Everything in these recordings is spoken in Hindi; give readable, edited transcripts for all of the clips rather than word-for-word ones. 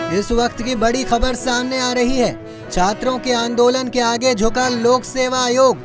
इस वक्त की बड़ी खबर सामने आ रही है। छात्रों के आंदोलन के आगे झुका लोक सेवा आयोग।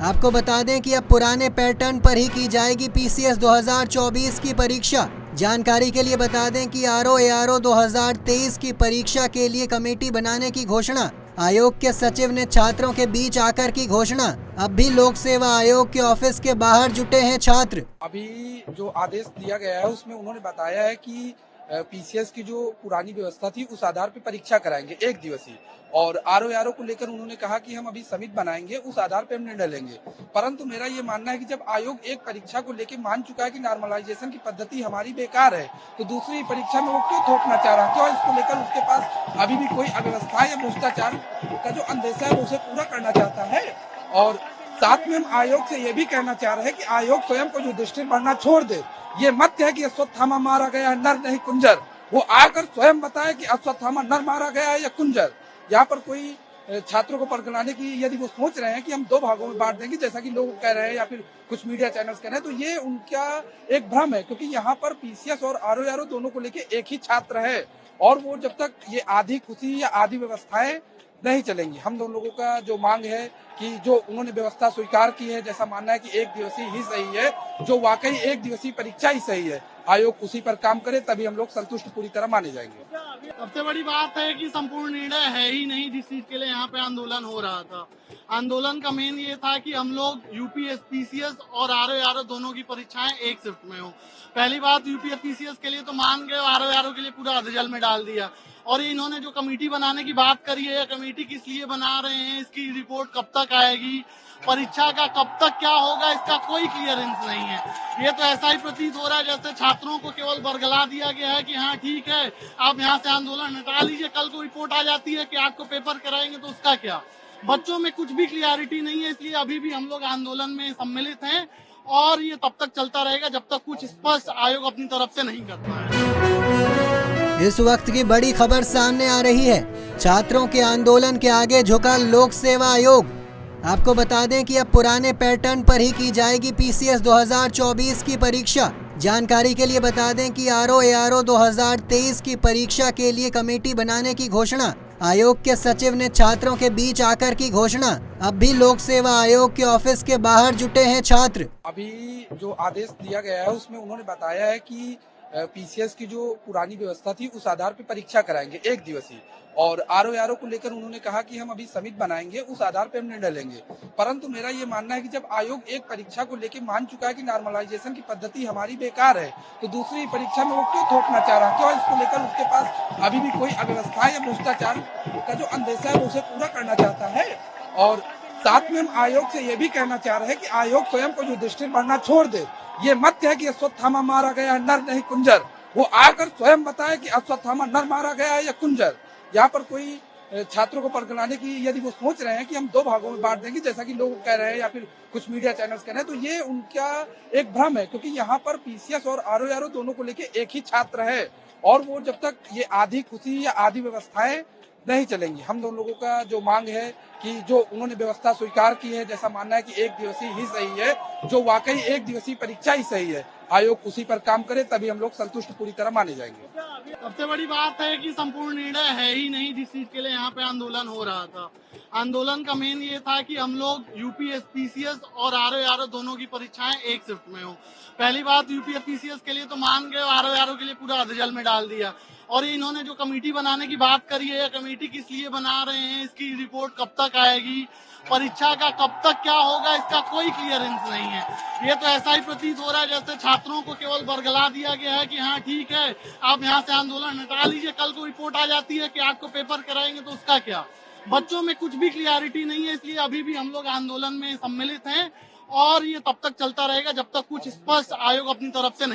आपको बता दें कि अब पुराने पैटर्न पर ही की जाएगी पीसीएस 2024 की परीक्षा। जानकारी के लिए बता दें कि आरओ एआरओ 2023 की परीक्षा के लिए कमेटी बनाने की घोषणा आयोग के सचिव ने छात्रों के बीच आकर की घोषणा। अब भी लोक सेवा आयोग के ऑफिस के बाहर जुटे हैं छात्र। अभी जो आदेश दिया गया है उसमें उन्होंने बताया है कि पीसीएस की जो पुरानी व्यवस्था थी उस आधार पर परीक्षा कराएंगे एक दिवसीय, और आरओ को लेकर उन्होंने कहा कि हम अभी समिति बनाएंगे, उस आधार पर हम निर्णय लेंगे। परंतु मेरा ये मानना है कि जब आयोग एक परीक्षा को लेकर मान चुका है कि नॉर्मलाइजेशन की पद्धति हमारी बेकार है, तो दूसरी परीक्षा में वो क्यों थोपना चाह रहा है? क्यों इसको लेकर उसके पास अभी भी कोई अव्यवस्था या भ्रष्टाचार का जो अंदेशा है वो उसे पूरा करना चाहता है। और साथ में हम आयोग से ये भी कहना चाह रहे हैं कि आयोग स्वयं को जो दृष्टि बढ़ना छोड़ दे। ये मत कहे कि अश्वत्थामा मारा गया है, नर नहीं कुंजर। वो आकर स्वयं बताए कि अश्वत्थामा नर मारा गया है या कुंजर। यहाँ पर कोई छात्रों को पकड़ाने की यदि वो सोच रहे हैं कि हम दो भागों में बांट देंगे, जैसा कि लोग कह रहे हैं या फिर कुछ मीडिया चैनल्स कह रहे हैं, तो ये उनका एक भ्रम है। क्योंकि यहाँ पर पीसीएस और आरओ दोनों को लेके एक ही छात्र है, और वो जब तक ये आधी खुशी या आधी व्यवस्थाएं नहीं चलेंगी। हम दोनों लोगों का जो मांग है कि जो उन्होंने व्यवस्था स्वीकार की है, जैसा मानना है कि एक दिवसीय ही सही है, जो वाकई एक दिवसीय परीक्षा ही सही है, आयोग उसी पर काम करे, तभी हम लोग संतुष्ट पूरी तरह माने जाएंगे। सबसे बड़ी बात है कि संपूर्ण निर्णय है ही नहीं जिस चीज के लिए यहाँ पे आंदोलन हो रहा था। आंदोलन का मेन ये था कि हम लोग यूपीएसपीसीएस और आरओ दोनों की परीक्षाएं एक शिफ्ट में हो। पहली बात, यूपीएसपीसीएस के लिए तो मान गए, आरओ के लिए पूरा अधजल में डाल दिया। और इन्होंने जो कमेटी बनाने की बात करी है, कमेटी किस लिए बना रहे हैं, इसकी रिपोर्ट कब तक आएगी, परीक्षा का कब तक क्या होगा, इसका कोई क्लियरेंस नहीं है। ये तो ऐसा ही प्रतीत हो रहा है जैसे छात्रों को केवल बरगला दिया गया है कि हाँ ठीक है, आप यहाँ से आंदोलन हटा लीजिए, कल को रिपोर्ट आ जाती है कि आपको पेपर कराएंगे तो उसका क्या। बच्चों में कुछ भी क्लियरिटी नहीं है, इसलिए अभी भी हम लोग आंदोलन में सम्मिलित हैं, और ये तब तक चलता रहेगा जब तक कुछ स्पष्ट आयोग अपनी तरफ से नहीं करता है। इस वक्त की बड़ी खबर सामने आ रही है। छात्रों के आंदोलन के आगे झुका लोक सेवा आयोग। आपको बता दें कि अब पुराने पैटर्न पर ही की जाएगी पीसीएस 2024 की परीक्षा। जानकारी के लिए बता दें कि आरओ एआरओ 2023 की परीक्षा के लिए कमेटी बनाने की घोषणा आयोग के सचिव ने छात्रों के बीच आकर की घोषणा। अब भी लोक सेवा आयोग के ऑफिस के बाहर जुटे हैं छात्र। अभी जो आदेश दिया गया है उसमें उन्होंने बताया है कि पीसीएस की जो पुरानी व्यवस्था थी उस आधार पर परीक्षा कराएंगे एक दिवसीय, और आरओ को लेकर उन्होंने कहा कि हम अभी समिति बनाएंगे, उस आधार पर हम निर्णय लेंगे। परंतु मेरा ये मानना है कि जब आयोग एक परीक्षा को लेकर मान चुका है कि नॉर्मलाइजेशन की पद्धति हमारी बेकार है, तो दूसरी परीक्षा में वो क्यों थोपना चाह रहा है? क्यों इसको लेकर उसके पास अभी भी कोई अव्यवस्था या भ्रष्टाचार का जो अंदेशा है वो उसे पूरा करना चाहता है। और साथ में हम आयोग से ये भी कहना चाह रहे हैं कि आयोग स्वयं को जो दृष्टि बढ़ना छोड़ दे। ये मत कहे कि अश्वत्थामा मारा गया है, नर नहीं कुंजर। वो आकर स्वयं बताए कि अश्वत्थामा नर मारा गया है या कुंजर। यहाँ पर कोई छात्रों को पकड़ाने की यदि वो सोच रहे हैं कि हम दो भागों में बांट देंगे, जैसा कि लोग कह रहे हैं या फिर कुछ मीडिया चैनल्स कह रहे हैं, तो ये उनका एक भ्रम है। क्योंकि यहाँ पर पीसीएस और आरओ दोनों को लेके एक ही छात्र है, और वो जब तक ये आधी खुशी या आधी व्यवस्थाएं नहीं चलेंगी। हम दोनों लोगों का जो मांग है कि जो उन्होंने व्यवस्था स्वीकार की है, जैसा मानना है कि एक दिवसीय ही सही है, जो वाकई एक दिवसीय परीक्षा ही सही है, आयोग उसी पर काम करे, तभी हम लोग संतुष्ट पूरी तरह माने जाएंगे। सबसे बड़ी बात है कि संपूर्ण निर्णय है ही नहीं जिस चीज के लिए यहाँ पे आंदोलन हो रहा था। आंदोलन का मेन ये था कि हम लोग यूपीएसपीसीएस और आरओ दोनों की परीक्षाएं एक शिफ्ट में हो। पहली बात, यूपीएसपीसीएस के लिए तो मान गए, आरओ के लिए पूरा अधजल में डाल दिया। और इन्होंने जो कमेटी बनाने की बात करी है, कमेटी किस लिए बना रहे हैं, इसकी रिपोर्ट कब तक आएगी, परीक्षा का कब तक क्या होगा, इसका कोई क्लियरेंस नहीं है। ये तो ऐसा ही प्रतीत हो रहा है जैसे छात्रों को केवल बरगला दिया गया है कि हाँ ठीक है, आप यहाँ से आंदोलन हटा लीजिए, कल को रिपोर्ट आ जाती है कि आपको पेपर कराएंगे तो उसका क्या। बच्चों में कुछ भी क्लियरिटी नहीं है, इसलिए अभी भी हम लोग आंदोलन में सम्मिलित हैं, और ये तब तक चलता रहेगा जब तक कुछ स्पष्ट आयोग अपनी तरफ से नहीं